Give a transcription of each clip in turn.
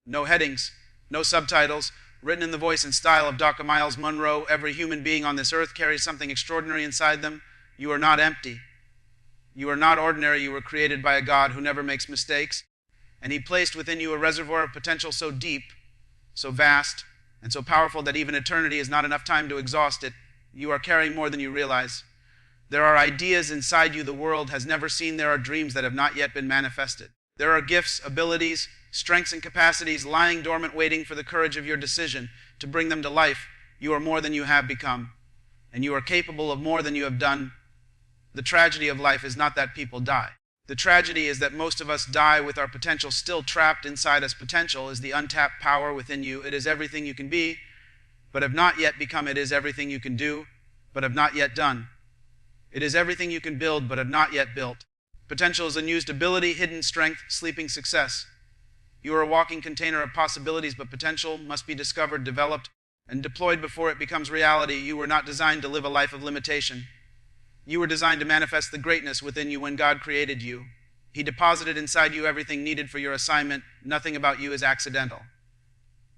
No headings, no subtitles, written in the voice and style of Dr. Myles Munroe. Every human being on this earth carries something extraordinary inside them. You are not empty. You are not ordinary. You were created by a God who never makes mistakes. And He placed within you a reservoir of potential so deep, so vast, and so powerful that even eternity is not enough time to exhaust it. You are carrying more than you realize. There are ideas inside you the world has never seen. There are dreams that have not yet been manifested. There are gifts, abilities, strengths, and capacities lying dormant, waiting for the courage of your decision to bring them to life. You are more than you have become, and you are capable of more than you have done. The tragedy of life is not that people die. The tragedy is that most of us die with our potential still trapped inside us. Potential is the untapped power within you. It is everything you can be, but have not yet become. It is everything you can do, but have not yet done. It is everything you can build, but have not yet built. Potential is unused ability, hidden strength, sleeping success. You are a walking container of possibilities, but potential must be discovered, developed, and deployed before it becomes reality. You were not designed to live a life of limitation. You were designed to manifest the greatness within you when God created you. He deposited inside you everything needed for your assignment. Nothing about you is accidental.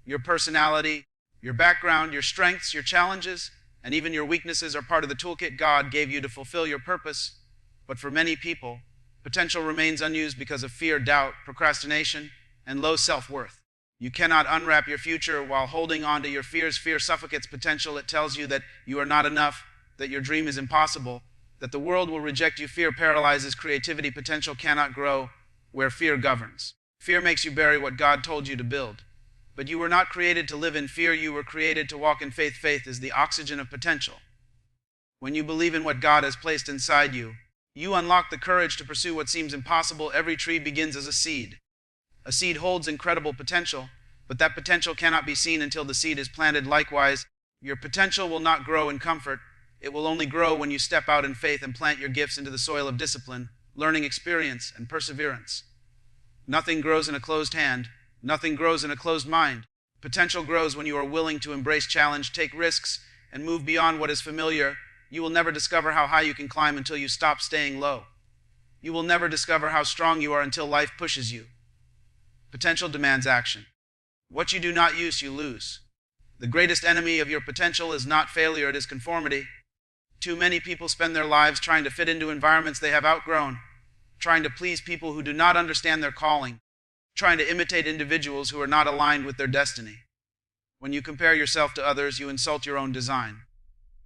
Your personality, your background, your strengths, your challenges, and even your weaknesses are part of the toolkit God gave you to fulfill your purpose. But for many people, potential remains unused because of fear, doubt, procrastination, and low self-worth. You cannot unwrap your future while holding on to your fears. Fear suffocates potential. It tells you that you are not enough, that your dream is impossible, that the world will reject you. Fear paralyzes creativity. Potential cannot grow where fear governs. Fear makes you bury what God told you to build. But you were not created to live in fear. You were created to walk in faith. Faith is the oxygen of potential. When you believe in what God has placed inside you, you unlock the courage to pursue what seems impossible. Every tree begins as a seed. A seed holds incredible potential, but that potential cannot be seen until the seed is planted. Likewise, your potential will not grow in comfort. It will only grow when you step out in faith and plant your gifts into the soil of discipline, learning experience, and perseverance. Nothing grows in a closed hand. Nothing grows in a closed mind. Potential grows when you are willing to embrace challenge, take risks, and move beyond what is familiar. You will never discover how high you can climb until you stop staying low. You will never discover how strong you are until life pushes you. Potential demands action. What you do not use, you lose. The greatest enemy of your potential is not failure, it is conformity. Too many people spend their lives trying to fit into environments they have outgrown, trying to please people who do not understand their calling, trying to imitate individuals who are not aligned with their destiny. When you compare yourself to others, you insult your own design.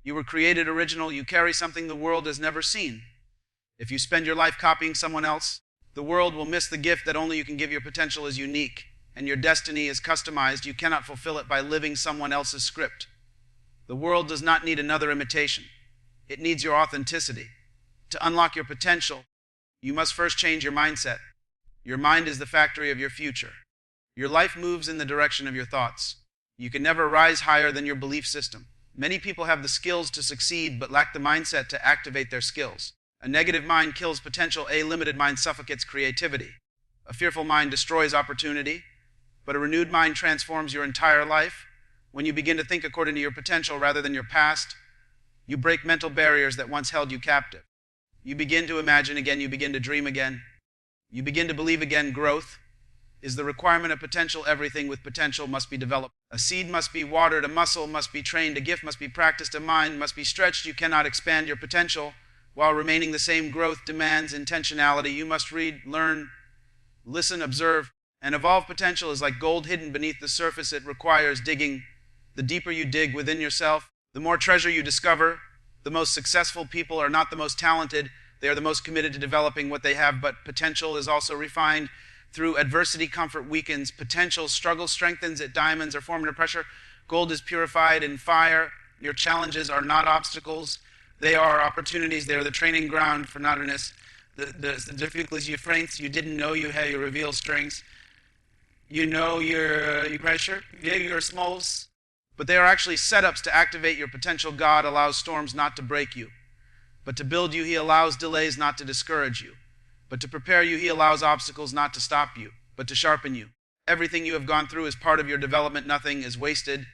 You were created original. You carry something the world has never seen. If you spend your life copying someone else, the world will miss the gift that only you can give. Your potential is unique, and your destiny is customized. You cannot fulfill it by living someone else's script. The world does not need another imitation. It needs your authenticity. To unlock your potential, you must first change your mindset. Your mind is the factory of your future. Your life moves in the direction of your thoughts. You can never rise higher than your belief system. Many people have the skills to succeed but lack the mindset to activate their skills. A negative mind kills potential. A limited mind suffocates creativity. A fearful mind destroys opportunity, but a renewed mind transforms your entire life. When you begin to think according to your potential rather than your past, you break mental barriers that once held you captive. You begin to imagine again. You begin to dream again. You begin to believe again. Growth is the requirement of potential. Everything with potential must be developed. A seed must be watered. A muscle must be trained. A gift must be practiced. A mind must be stretched. You cannot expand your potential while remaining the same. Growth demands intentionality. You must read, learn, listen, observe, and evolve. Potential is like gold hidden beneath the surface. It requires digging. The deeper you dig within yourself, the more treasure you discover. The most successful people are not the most talented. They are the most committed to developing what they have. But potential is also refined through adversity. Comfort weakens potential. Struggle strengthens it. Diamonds are formed under pressure. Gold is purified in fire. Your challenges are not obstacles. They are opportunities. They are the training ground for naughtiness. The difficulties you face, you didn't know you had. You reveal strengths. You know your pressure. Your smalls. But they are actually setups to activate your potential. God allows storms not to break you, but to build you. He allows delays not to discourage you, but to prepare you. He allows obstacles not to stop you, but to sharpen you. Everything you have gone through is part of your development. Nothing is wasted.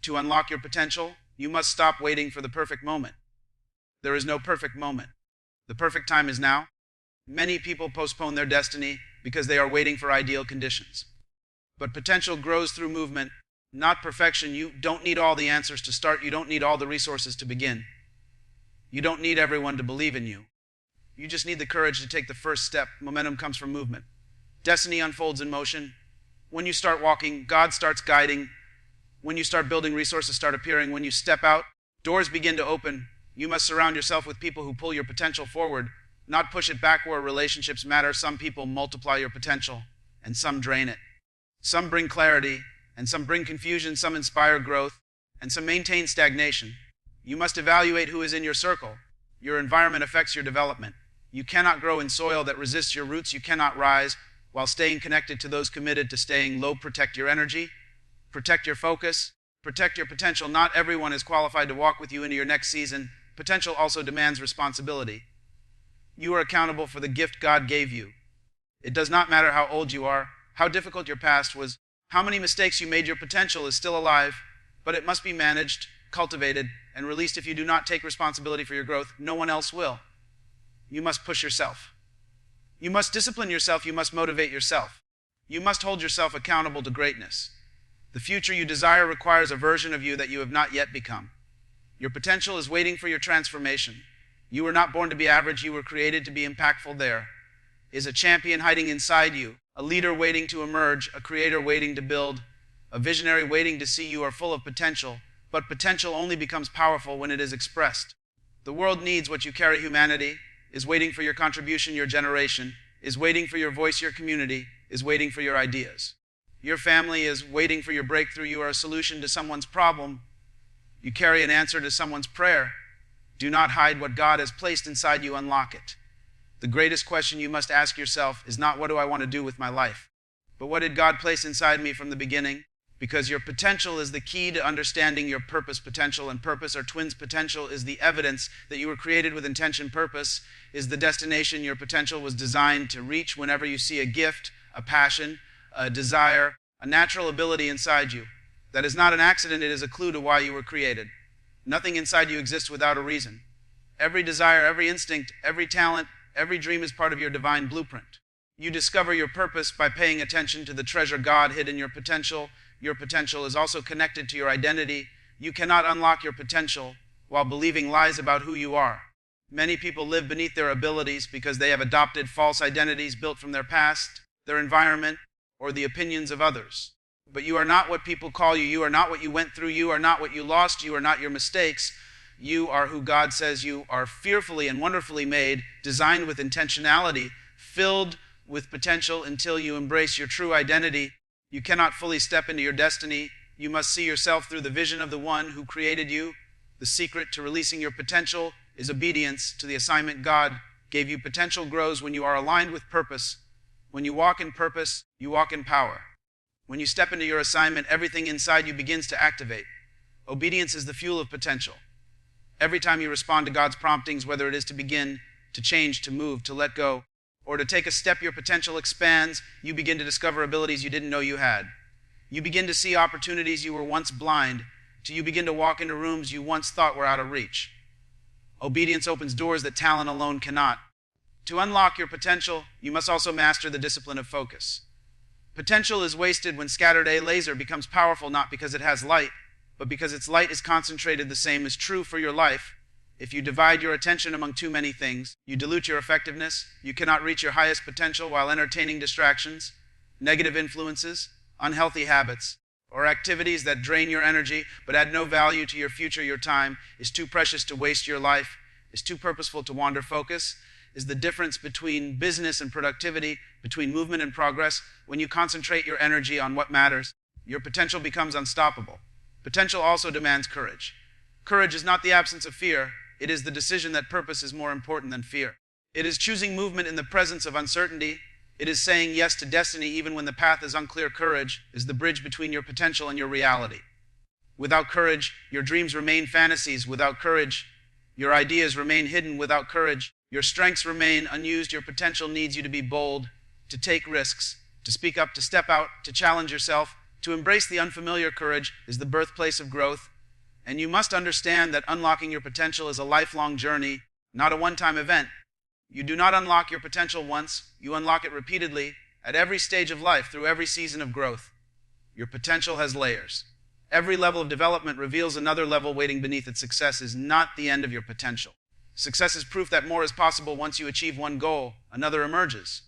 To unlock your potential, you must stop waiting for the perfect moment. There is no perfect moment. The perfect time is now. Many people postpone their destiny because they are waiting for ideal conditions. But potential grows through movement, not perfection. You don't need all the answers to start. You don't need all the resources to begin. You don't need everyone to believe in you. You just need the courage to take the first step. Momentum comes from movement. Destiny unfolds in motion. When you start walking, God starts guiding. When you start building, resources start appearing. When you step out, doors begin to open. You must surround yourself with people who pull your potential forward, not push it back where relationships matter. Some people multiply your potential, and some drain it. Some bring clarity, and some bring confusion. Some inspire growth, and some maintain stagnation. You must evaluate who is in your circle. Your environment affects your development. You cannot grow in soil that resists your roots. You cannot rise while staying connected to those committed to staying low. Protect your energy, protect your focus, protect your potential. Not everyone is qualified to walk with you into your next season. Potential also demands responsibility. You are accountable for the gift God gave you. It does not matter how old you are, how difficult your past was, how many mistakes you made. Your potential is still alive, but it must be managed, cultivated, and released. If you do not take responsibility for your growth, no one else will. You must push yourself. You must discipline yourself. You must motivate yourself. You must hold yourself accountable to greatness. The future you desire requires a version of you that you have not yet become. Your potential is waiting for your transformation. You were not born to be average. You were created to be impactful. There is a champion hiding inside you, a leader waiting to emerge, a creator waiting to build, a visionary waiting to see. You are full of potential, but potential only becomes powerful when it is expressed. The world needs what you carry. Humanity is waiting for your contribution. Your generation is waiting for your voice. Your community is waiting for your ideas. Your family is waiting for your breakthrough. You are a solution to someone's problem. You carry an answer to someone's prayer. Do not hide what God has placed inside you. Unlock it. The greatest question you must ask yourself is not, what do I want to do with my life? But what did God place inside me from the beginning? Because your potential is the key to understanding your purpose. Potential and purpose are twins. Potential is the evidence that you were created with intention. Purpose is the destination your potential was designed to reach. Whenever you see a gift, a passion, a desire, a natural ability inside you, that is not an accident. It is a clue to why you were created. Nothing inside you exists without a reason. Every desire, every instinct, every talent, every dream is part of your divine blueprint. You discover your purpose by paying attention to the treasure God hid in your potential. Your potential is also connected to your identity. You cannot unlock your potential while believing lies about who you are. Many people live beneath their abilities because they have adopted false identities built from their past, their environment, or the opinions of others. But you are not what people call you. You are not what you went through. You are not what you lost. You are not your mistakes. You are who God says you are, fearfully and wonderfully made, designed with intentionality, filled with potential. Until you embrace your true identity, you cannot fully step into your destiny. You must see yourself through the vision of the one who created you. The secret to releasing your potential is obedience to the assignment God gave you. Potential grows when you are aligned with purpose. When you walk in purpose, you walk in power. When you step into your assignment, everything inside you begins to activate. Obedience is the fuel of potential. Every time you respond to God's promptings, whether it is to begin, to change, to move, to let go, or to take a step, your potential expands. You begin to discover abilities you didn't know you had. You begin to see opportunities you were once blind to. You begin to walk into rooms you once thought were out of reach. Obedience opens doors that talent alone cannot. To unlock your potential, you must also master the discipline of focus. Potential is wasted when scattered. A laser becomes powerful not because it has light, but because its light is concentrated. The same is true for your life. If you divide your attention among too many things, you dilute your effectiveness. You cannot reach your highest potential while entertaining distractions, negative influences, unhealthy habits, or activities that drain your energy but add no value to your future. Your time is too precious to waste. Your life is too purposeful to wander. Focus is the difference between business and productivity, between movement and progress. When you concentrate your energy on what matters, your potential becomes unstoppable. Potential also demands courage. Courage is not the absence of fear. It is the decision that purpose is more important than fear. It is choosing movement in the presence of uncertainty. It is saying yes to destiny even when the path is unclear. Courage is the bridge between your potential and your reality. Without courage, your dreams remain fantasies. Without courage, your ideas remain hidden. Without courage, your strengths remain unused. Your potential needs you to be bold, to take risks, to speak up, to step out, to challenge yourself, to embrace the unfamiliar. Courage is the birthplace of growth. And you must understand that unlocking your potential is a lifelong journey, not a one-time event. You do not unlock your potential once. You unlock it repeatedly at every stage of life, through every season of growth. Your potential has layers. Every level of development reveals another level waiting beneath it. Success is not the end of your potential. Success is proof that more is possible. Once you achieve one goal, another emerges.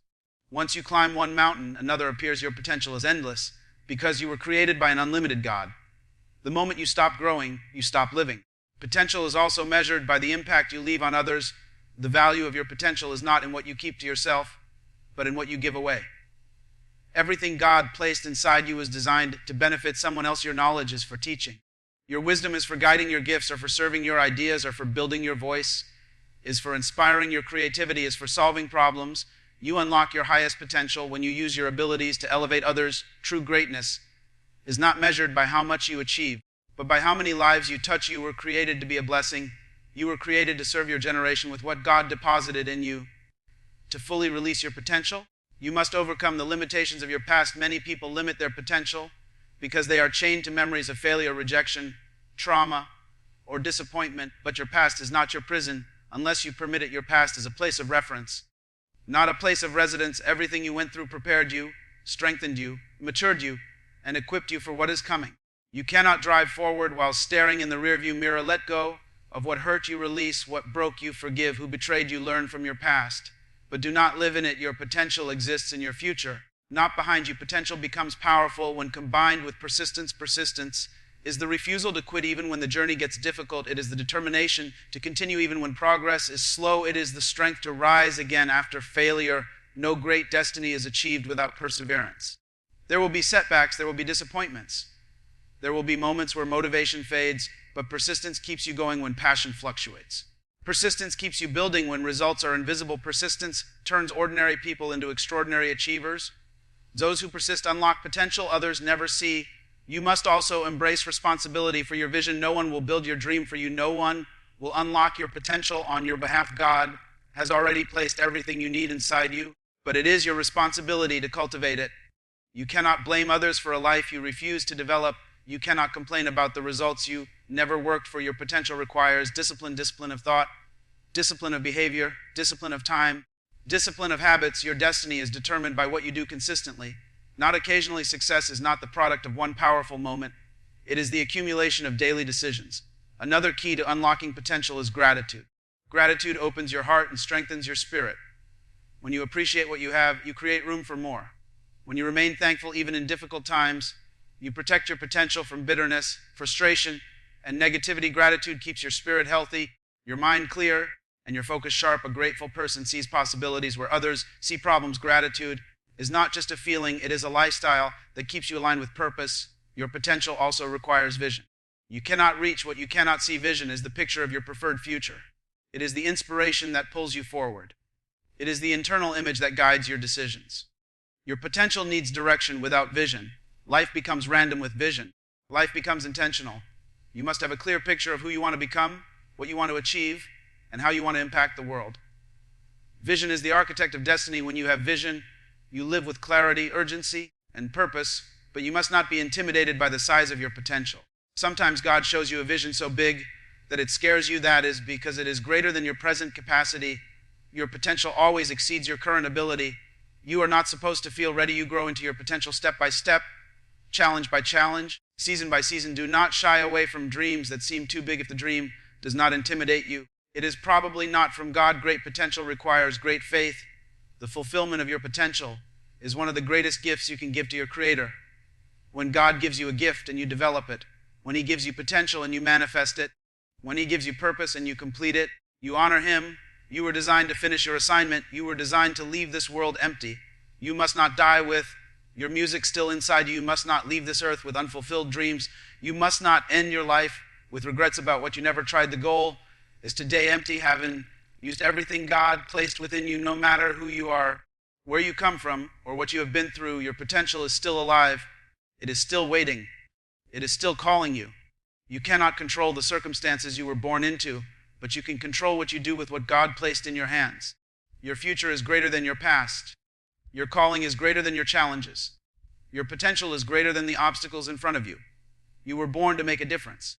Once you climb one mountain, another appears. Your potential is endless because you were created by an unlimited God. The moment you stop growing, you stop living. Potential is also measured by the impact you leave on others. The value of your potential is not in what you keep to yourself, but in what you give away. Everything God placed inside you is designed to benefit someone else. Your knowledge is for teaching. Your wisdom is for guiding. Your gifts are for serving. Your ideas are for building. Your voice is for inspiring. Your creativity is for solving problems. You unlock your highest potential when you use your abilities to elevate others. True greatness is not measured by how much you achieve, but by how many lives you touch. You were created to be a blessing. You were created to serve your generation. With what God deposited in you. To fully release your potential, you must overcome the limitations of your past. Many people limit their potential because they are chained to memories of failure, rejection, trauma, or disappointment. But your past is not your prison unless you permit it. Your past is a place of reference, not a place of residence. Everything you went through prepared you, strengthened you, matured you, and equipped you for what is coming. You cannot drive forward while staring in the rearview mirror. Let go of what hurt you. Release what broke you. Forgive who betrayed you. Learn from your past, but do not live in it. Your potential exists in your future, not behind you. Potential becomes powerful when combined with persistence. Persistence is the refusal to quit even when the journey gets difficult. It is the determination to continue even when progress is slow. It is the strength to rise again after failure. No great destiny is achieved without perseverance. There will be setbacks, there will be disappointments. There will be moments where motivation fades, but persistence keeps you going when passion fluctuates. Persistence keeps you building when results are invisible. Persistence turns ordinary people into extraordinary achievers. Those who persist unlock potential others never see. You must also embrace responsibility for your vision. No one will build your dream for you. No one will unlock your potential on your behalf. God has already placed everything you need inside you, but it is your responsibility to cultivate it. You cannot blame others for a life you refuse to develop. You cannot complain about the results you never worked for. Your potential requires discipline, discipline of thought, discipline of behavior, discipline of time, discipline of habits. Your destiny is determined by what you do consistently, not occasionally. Success is not the product of one powerful moment. It is the accumulation of daily decisions. Another key to unlocking potential is gratitude. Gratitude opens your heart and strengthens your spirit. When you appreciate what you have, you create room for more. When you remain thankful even in difficult times, you protect your potential from bitterness, frustration, and negativity. Gratitude keeps your spirit healthy, your mind clear, and your focus sharp. A grateful person sees possibilities where others see problems. Gratitude is not just a feeling, it is a lifestyle that keeps you aligned with purpose. Your potential also requires vision. You cannot reach what you cannot see. Vision is the picture of your preferred future. It is the inspiration that pulls you forward. It is the internal image that guides your decisions. Your potential needs direction. Without vision, life becomes random. With vision, life becomes intentional. You must have a clear picture of who you want to become, what you want to achieve, and how you want to impact the world. Vision is the architect of destiny. When you have vision, you live with clarity, urgency, and purpose, but you must not be intimidated by the size of your potential. Sometimes God shows you a vision so big that it scares you. That is because it is greater than your present capacity. Your potential always exceeds your current ability. You are not supposed to feel ready. You grow into your potential step by step, challenge by challenge, season by season. Do not shy away from dreams that seem too big. If the dream does not intimidate you, it is probably not from God. Great potential requires great faith. The fulfillment of your potential is one of the greatest gifts you can give to your Creator. When God gives you a gift and you develop it, when He gives you potential and you manifest it, when He gives you purpose and you complete it, you honor Him. You were designed to finish your assignment. You were designed to leave this world empty. You must not die with your music still inside you. You must not leave this earth with unfulfilled dreams. You must not end your life with regrets about what you never tried. The goal is to die empty, having used everything God placed within you. No matter who you are, where you come from, or what you have been through, your potential is still alive. It is still waiting. It is still calling you. You cannot control the circumstances you were born into, but you can control what you do with what God placed in your hands. Your future is greater than your past. Your calling is greater than your challenges. Your potential is greater than the obstacles in front of you. You were born to make a difference.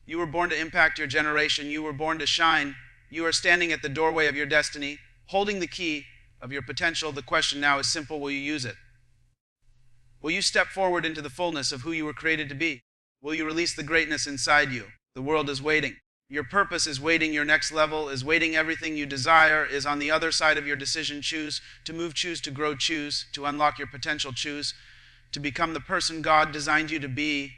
You were born to impact your generation. You were born to shine. You are standing at the doorway of your destiny, holding the key of your potential. The question now is simple: will you use it? Will you step forward into the fullness of who you were created to be? Will you release the greatness inside you? The world is waiting. Your purpose is waiting. Your next level is waiting. Everything you desire is on the other side of your decision. Choose to move, choose to grow, choose to unlock your potential, choose to become the person God designed you to be.